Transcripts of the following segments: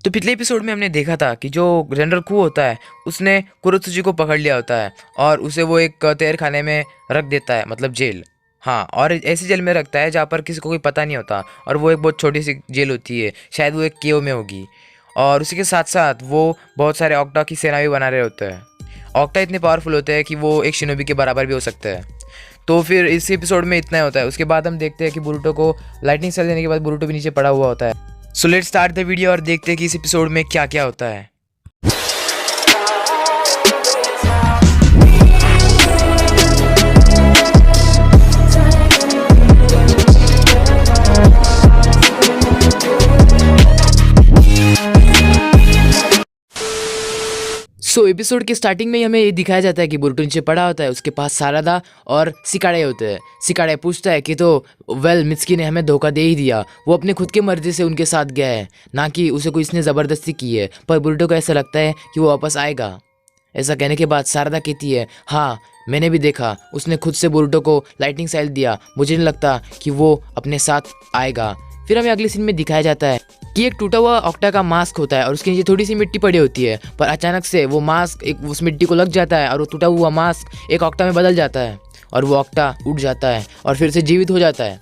तो पिछले एपिसोड में हमने देखा था कि जो जनरल कू होता है उसने कुरोत्सुजी को पकड़ लिया होता है और उसे वो एक तैर खाने में रख देता है, मतलब जेल। हाँ, और ऐसी जेल में रखता है जहाँ पर किसी को कोई पता नहीं होता, और वो एक बहुत छोटी सी जेल होती है, शायद वो एक केव में होगी। और उसी के साथ साथ वो बहुत सारे ऑक्टा की सेना भी बना रहे होते हैं। ऑक्टा इतने पावरफुल होते हैं कि वो एक शिनोबी के बराबर भी हो सकते हैं। तो फिर इस एपिसोड में इतना ही होता है। उसके बाद हम देखते हैं कि बोरुटो को लाइटनिंग सेल देने के बाद बोरुटो भी नीचे पड़ा हुआ होता है। So let's start the video और देखते हैं कि इस एपिसोड में क्या क्या होता है। एपिसोड के स्टार्टिंग में ही हमें ये दिखाया जाता है कि बोरुटो नीचे पड़ा होता है, उसके पास सारादा और सिकाड़े होते हैं। सिकाड़े पूछता है कि तो वेल मित्सुकी ने हमें धोखा दे ही दिया, वो अपने खुद की मर्जी से उनके साथ गया है, ना कि उसे कोई इसने ज़बरदस्ती की है। पर बोरुटो को ऐसा लगता है कि वो वापस आएगा। ऐसा कहने के बाद सारादा कहती है, हाँ मैंने भी देखा, उसने खुद से बोरुटो को लाइटनिंग सेल दिया, मुझे नहीं लगता कि वो अपने साथ आएगा। फिर हमें अगले सीन में दिखाया जाता है कि एक टूटा हुआ ऑक्टा का मास्क होता है और उसके नीचे थोड़ी सी मिट्टी पड़ी होती है, पर अचानक से वो मास्क एक उस मिट्टी को लग जाता है और वो टूटा हुआ मास्क एक ऑक्टा में बदल जाता है और वो ऑक्टा उड़ जाता है और फिर से जीवित हो जाता है।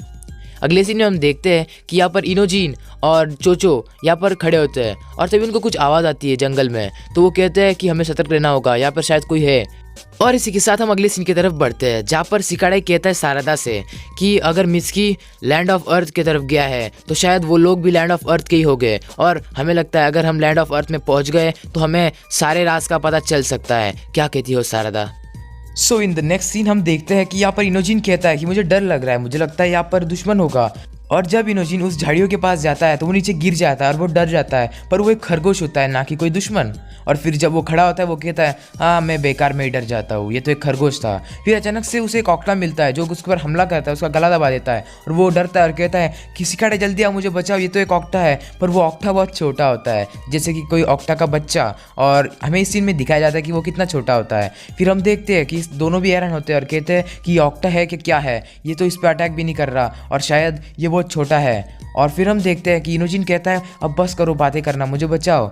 अगले सीन में हम देखते हैं कि यहाँ पर इनोजिन और चोचो यहाँ पर खड़े होते हैं और तभी उनको कुछ आवाज़ आती है जंगल में, तो वो कहते हैं कि हमें सतर्क रहना होगा, यहाँ पर शायद कोई है। और इसी के साथ हम अगले सीन की तरफ बढ़ते हैं जहाँ पर सिकाड़े कहता है सारादा से कि अगर मित्सुकी लैंड ऑफ अर्थ की तरफ गया है तो शायद वो लोग भी लैंड ऑफ अर्थ के ही हो गए, और हमें लगता है अगर हम लैंड ऑफ अर्थ में पहुंच गए तो हमें सारे राज का पता चल सकता है। क्या कहती हो सारादा? सो इन द नेक्स्ट सीन हम देखते हैं कि यहाँ पर इनोजिन कहता है कि मुझे डर लग रहा है, मुझे लगता है यहाँ पर दुश्मन होगा। और जब इनोजिन उस झाड़ियों के पास जाता है तो वो नीचे गिर जाता है और वो डर जाता है, पर वो एक खरगोश होता है, ना कि कोई दुश्मन। और फिर जब वो खड़ा होता है वो कहता है, हाँ मैं बेकार में ही डर जाता हूँ, ये तो एक खरगोश था। फिर अचानक से उसे एक ऑक्टा मिलता है जो उसके ऊपर हमला करता है, उसका गला दबा देता है और वो डरता है और कहता है कि सिकाड़े जल्दी आओ मुझे बचाओ, ये तो एक ऑक्टा है। पर वो ऑक्टा बहुत छोटा होता है, जैसे कि कोई ऑक्टा का बच्चा, और हमें इस सीन में दिखाया जाता है कि वो कितना छोटा होता है। फिर हम देखते हैं कि दोनों भी हैरान होते हैं और कहते हैं कि ये ऑक्टा है कि क्या है, ये तो इस पर अटैक भी नहीं कर रहा और शायद ये बहुत छोटा है। और फिर हम देखते हैं कि इनोजिन कहता है अब बस करो बातें करना, मुझे बचाओ।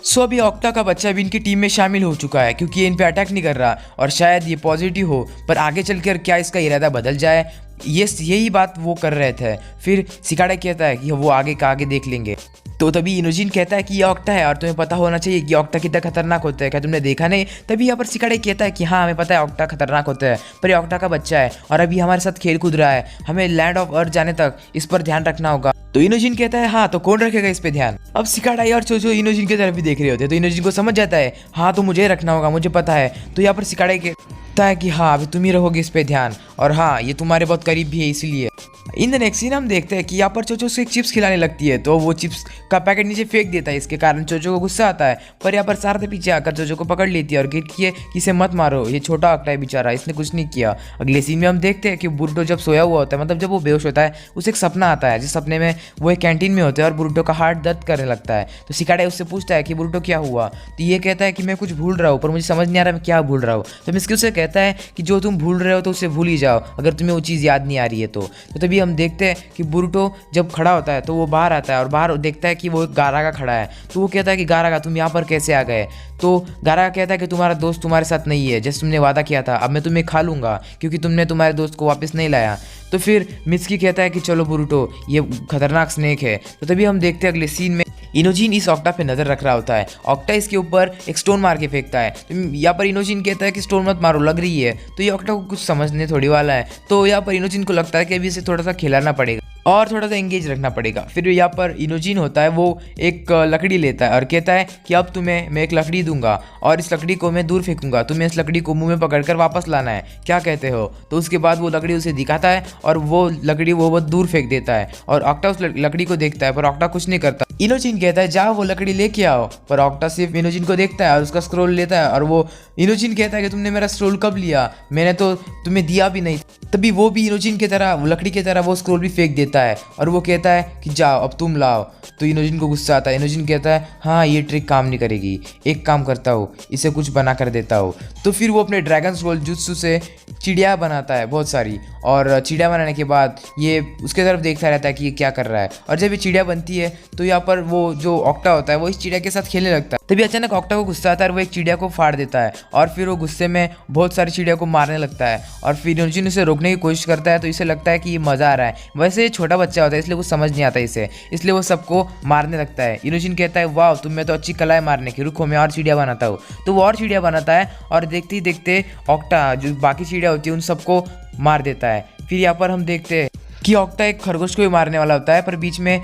सो अभी ऑक्टा का बच्चा भी इनकी टीम में शामिल हो चुका है क्योंकि ये इन पे अटैक नहीं कर रहा और शायद ये पॉजिटिव हो, पर आगे चलकर क्या इसका इरादा बदल जाए, यही बात वो कर रहे थे। फिर सिकाड़े कहता है कि वो आगे का आगे देख लेंगे। तो तभी इनोजिन कहता है कि ये ऑक्टा है और तुम्हें पता होना चाहिए कि ऑक्टा कितना खतरनाक होता है, क्या तुमने देखा नहीं? तभी यहाँ पर सिकाड़े कहता है कि हाँ हमें पता है ऑक्टा खतरनाक होता है, पर ये ऑक्टा का बच्चा है और अभी हमारे साथ खेल कूद रहा है, हमें लैंड ऑफ अर्थ जाने तक इस पर ध्यान रखना होगा। तो इनोजिन कहता है हाँ तो कौन रखेगा इस पे ध्यान? अब सिकाड़ाई और चोचो इनोजिन की तरफ भी देख रहे होते हैं, तो इनोजिन को समझ जाता है हाँ तो मुझे रखना होगा, मुझे पता है। तो यहाँ पर सिकाड़ाई कहता है कि हाँ अभी तुम ही रहोगे इस पे ध्यान, और हाँ ये तुम्हारे बहुत करीब भी है इसलिए। इन द नेक्स्ट सीन हम देखते हैं कि यहाँ पर चोचो से एक चिप्स खिलाने लगती है, तो वो चिप्स का पैकेट नीचे फेंक देता है, इसके कारण चोचो को गुस्सा आता है। पर यहाँ पर सारादा पीछे आकर चोचो को पकड़ लेती है और कहती है कि इसे मत मारो, ये छोटा ऑक्टा है बेचारा, इसने कुछ नहीं किया। अगले सीन में हम देखते हैं कि बोरुटो जब सोया हुआ होता है, मतलब जब वो बेहोश होता है, उसे एक सपना आता है जिस सपने में वो एक कैंटीन में होता है और बोरुटो का हार्ट दर्द करने लगता है। तो सिकाड़े उससे पूछता है कि बोरुटो क्या हुआ? तो ये कहता है कि मैं कुछ भूल रहा हूँ पर मुझे समझ नहीं आ रहा मैं क्या भूल रहा हूँ। तो मित्सुकी उससे कहता है कि जो तुम भूल रहे हो तो उसे भूल ही जाओ, अगर तुम्हें वो चीज़ याद नहीं आ रही है तो तभी हम देखते हैं कि बोरुटो जब खड़ा होता है तो वो बाहर आता है और बाहर देखता है कि वो एक गारागा खड़ा है। तो वो कहता है कि गारागा तुम यहाँ पर कैसे आ गए? तो गारागा कहता है कि तुम्हारा दोस्त तुम्हारे साथ नहीं है, जैसे तुमने वादा किया था, अब मैं तुम्हें खा लूँगा क्योंकि तुमने तुम्हारे दोस्त को वापस नहीं लाया। तो फिर मित्सुकी कहता है कि चलो बोरुटो ये खतरनाक स्नेक है। तो तभी हम देखते हैं अगले सीन में इनोजिन इस ऑक्टा पे नजर रख रहा होता है, ऑक्टा इसके ऊपर एक स्टोन मार के फेंकता है। तो यहाँ पर इनोजिन कहता है कि स्टोन मत मारो लग रही है, तो ये ऑक्टा को कुछ समझने थोड़ी वाला है। तो यहाँ पर इनोजिन को लगता है कि अभी इसे थोड़ा सा खिलाना पड़ेगा और थोड़ा सा एंगेज रखना पड़ेगा। फिर यहाँ पर इनोजिन होता है वो एक लकड़ी लेता है और कहता है कि अब तुम्हें मैं एक लकड़ी दूंगा और इस लकड़ी को मैं दूर फेंकूंगा, तुम्हें इस लकड़ी को मुंह में पकड़कर वापस लाना है, क्या कहते हो? तो उसके बाद वो लकड़ी उसे दिखाता है और वो लकड़ी वो बहुत दूर फेंक देता है और ऑक्टा उस लकड़ी को देखता है पर ऑक्टा कुछ नहीं करता। इनोजिन कहता है जाओ वो लकड़ी लेके आओ, पर ऑक्टा सिर्फ इनोजिन को देखता है और उसका स्क्रोल लेता है और वो इनोजिन कहता है कि तुमने मेरा स्क्रोल कब लिया, मैंने तो तुम्हें दिया भी नहीं। तभी वो भी इनोजिन की तरह लकड़ी की तरह वो स्क्रोल भी फेंक देता देता है और वो कहता है कि जाओ अब तुम लाओ। तो इनोजिन को गुस्सा आता है। इनोजिन कहता है हाँ ये ट्रिक काम नहीं करेगी, एक काम करता हूँ, इसे कुछ बना कर देता हूँ। तो फिर वो अपने ड्रैगन स्क्रॉल जुत्सु से चिड़िया बनाता है बहुत सारी, और चिड़िया बनाने के बाद ये उसके तरफ देखता रहता है कि ये क्या कर रहा है। और जब ये चिड़िया बनती है तो यहाँ पर वो जो ऑक्टा होता है वो इस चिड़िया के साथ खेलने लगता है। तभी अचानक ऑक्टा को गुस्सा आता है और वो एक चिड़िया को फाड़ देता है और फिर वो गुस्से में बहुत सारी चिड़िया को मारने लगता है। और फिर इनोजिन उसे रोकने की कोशिश करता है तो इसे लगता है कि ये मज़ा आ रहा है। वैसे ये छोटा बच्चा होता है इसलिए कुछ समझ नहीं आता इसे, इसलिए वो सबको मारने लगता है। इनोजिन कहता है वाह तुम में तो अच्छी कला है मारने की, रुको मैं और चिड़िया बनाता हूँ। तो वो और चिड़िया बनाता है और देखते ही देखते ऑक्टा जो बाकी चिड़िया होती है उन सबको मार देता है। फिर यहाँ पर हम देखते हैं कि ऑक्टा एक खरगोश को भी मारने वाला होता है, पर बीच में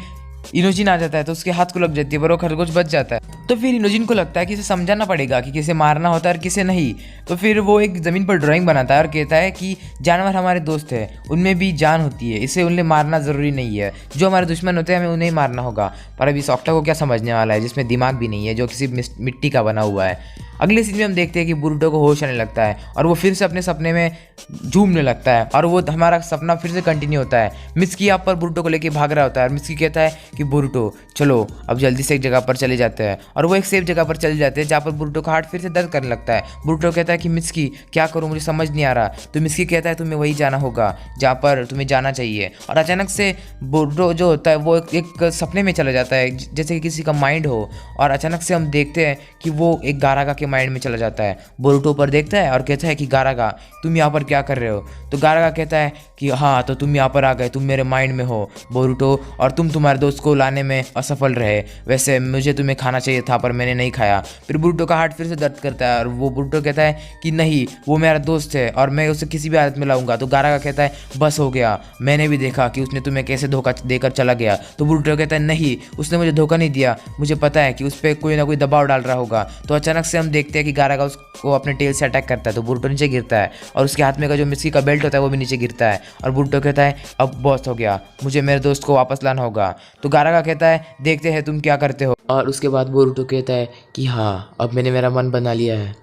इनोजिन आ जाता है तो उसके हाथ को लग जाती है, पर वो खरगोश बच जाता है। तो फिर इनोजिन को लगता है कि इसे समझाना पड़ेगा कि किसे मारना होता है और किसे नहीं। तो फिर वो एक ज़मीन पर ड्राइंग बनाता है और कहता है कि जानवर हमारे दोस्त हैं, उनमें भी जान होती है, इसे उन्हें मारना ज़रूरी नहीं है, जो हमारे दुश्मन होते हैं हमें उन्हें ही मारना होगा। पर अभी इस ऑक्टा को क्या समझने वाला है जिसमें दिमाग भी नहीं है, जो किसी मिट्टी का बना हुआ है। अगले सीन में हम देखते हैं कि बोरुटो को होश आने लगता है और वो फिर से अपने सपने में झूमने लगता है और वो हमारा सपना फिर से कंटिन्यू होता है। मित्सुकी यहाँ पर बोरुटो को लेके भाग रहा होता है और मित्सुकी कहता है कि बोरुटो चलो अब जल्दी से एक जगह पर चले जाते हैं। और वो एक सेफ जगह पर चले जाते हैं जहाँ पर बोरुटो का हार्ट फिर से दर्द करने लगता है। बोरुटो कहता है कि मित्सुकी क्या करूँ, मुझे समझ नहीं आ रहा। तो मित्सुकी कहता है तुम्हें वही जाना होगा जहाँ पर तुम्हें जाना चाहिए। और अचानक से बोरुटो जो होता है वो एक सपने में चला जाता है जैसे कि किसी का माइंड हो, और अचानक से हम देखते हैं कि वो एक गारागा के माइंड में चला जाता है। बोरुटो पर देखता है और कहता है कि गारागा तुम यहाँ पर क्या कर रहे हो। तो गारागा कहता है कि हाँ तो तुम यहाँ पर आ गए, तुम मेरे माइंड में हो बोरुटो, और तुम तुम्हारे दोस्त को लाने में असफल रहे, वैसे मुझे तुम्हें खाना चाहिए था पर मैंने नहीं खाया। फिर बोरुटो का हार्ट फिर से दर्द करता है और वो बोरुटो कहता है कि नहीं वो मेरा दोस्त है और मैं उसे किसी भी हालत में लाऊंगा। तो गारागा कहता है बस हो गया, मैंने भी देखा कि उसने तुम्हें कैसे धोखा देकर चला गया। तो बोरुटो कहता है नहीं उसने मुझे धोखा नहीं दिया, मुझे पता है कि उस पर कोई ना कोई दबाव डाल रहा होगा। तो अचानक से हम देखते हैं कि गारागा उसको अपने टेल से अटैक करता है। तो बोरुटो नीचे गिरता है और उसके हाथ में का जो मित्सुकी का बेल्ट होता है वो भी नीचे गिरता है और बोरुटो कहता है अब बहुत हो गया, मुझे मेरे दोस्त को वापस लाना होगा। तो गारागा कहता है देखते हैं तुम क्या करते हो। और उसके बाद बोरुटो कहता है कि हाँ अब मैंने मेरा मन बना लिया है,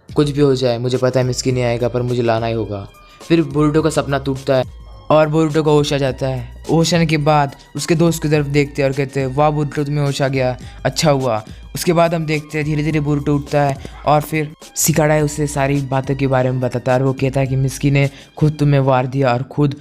कुछ भी हो जाए मुझे पता है मित्सुकी नहीं आएगा पर मुझे लाना ही होगा। फिर बोरुटो का सपना टूटता है और बोरुटो को होश आ जाता है। होश आने के बाद उसके दोस्त की तरफ देखते हैं और कहते हैं वाह बोरुटो तुम्हें होश आ गया, अच्छा हुआ। उसके बाद हम देखते हैं धीरे धीरे बोरुटो उठता है और फिर सिकाडाई उसे सारी बातों के बारे में बताता है और वो कहता है कि मित्सुकी ने खुद तुम्हें वार दिया और खुद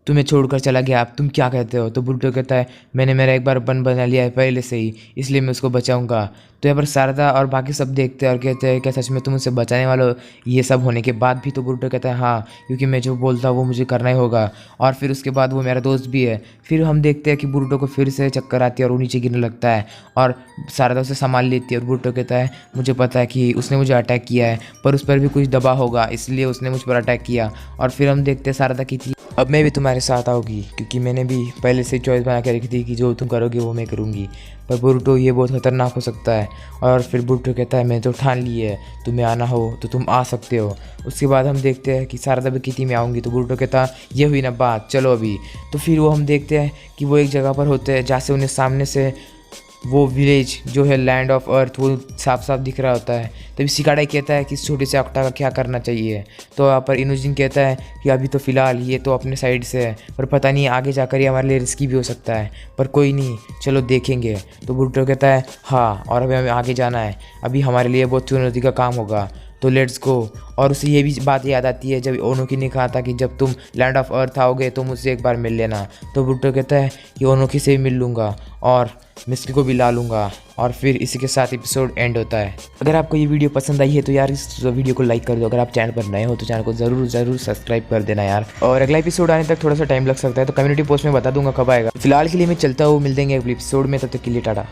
तुम्हें छोड़कर चला गया, अब तुम क्या कहते हो। तो बोरुटो कहता है मैंने मेरा एक बार बन बना लिया है पहले से ही, इसलिए मैं उसको बचाऊंगा। तो यहाँ पर शारदा और बाकी सब देखते हैं और कहते हैं क्या सच में तुम उसे बचाने वाले हो ये सब होने के बाद भी। तो बोरुटो कहता है हाँ क्योंकि मैं जो बोलता हूँ वो मुझे करना ही होगा, और फिर उसके बाद वो मेरा दोस्त भी है। फिर हम देखते हैं कि बोरुटो को फिर से चक्कर आती है और वो नीचे गिरने लगता है और शारदा उसे संभाल लेती है। और बोरुटो कहता है मुझे पता है कि उसने मुझे अटैक किया है पर उस पर भी कुछ दबाव होगा इसलिए उसने मुझ पर अटैक किया। और फिर हम देखते हैं शारदा की थी अब मैं भी तुम्हारे साथ आऊँगी क्योंकि मैंने भी पहले से चॉइस बना के रखी थी कि जो तुम करोगे वो मैं करूँगी। पर बोरुटो ये बहुत खतरनाक हो सकता है। और फिर बोरुटो कहता है मैंने तो ठान ली है, तुम्हें आना हो तो तुम आ सकते हो। उसके बाद हम देखते हैं कि शारदा भी किटी में आऊँगी। तो बोरुटो कहता ये हुई ना बात, चलो अभी। तो फिर वो हम देखते हैं कि वो एक जगह पर होते हैं जहाँ से उन्हें सामने से वो विलेज जो है लैंड ऑफ अर्थ वो साफ साफ दिख रहा होता है। तभी सिकाडाई कहता है कि इस छोटे से ऑक्टा का क्या करना चाहिए। तो यहाँ पर इनोजिन कहता है कि अभी तो फ़िलहाल ये तो अपने साइड से है पर पता नहीं आगे जाकर ये हमारे लिए रिस्की भी हो सकता है, पर कोई नहीं चलो देखेंगे। तो बोरुटो कहता है हाँ और अभी हमें आगे जाना है, अभी हमारे लिए बहुत चुनौती का काम होगा तो लेट्स गो। और उसे ये भी बात याद आती है जब ओनोकी ने कहा था कि जब तुम लैंड ऑफ अर्थ आओगे तो मुझसे एक बार मिल लेना। तो बोरुटो कहता है कि ओनोकी से भी मिल लूँगा और मित्सुकी को भी ला लूँगा। और फिर इसी के साथ एपिसोड एंड होता है। अगर आपको ये वीडियो पसंद आई है तो यार इस वीडियो को लाइक कर दो। अगर आप चैनल पर नए हो तो चैनल को ज़रूर सब्सक्राइब कर देना यार। और अगला एपिसोड आने तक थोड़ा सा टाइम लग सकता है तो कम्युनिटी पोस्ट में बता दूंगा कब आएगा। फिलहाल के लिए मैं चलता हूँ, मिल देंगे अगले एपिसोड में, तब तक के लिए टाटा।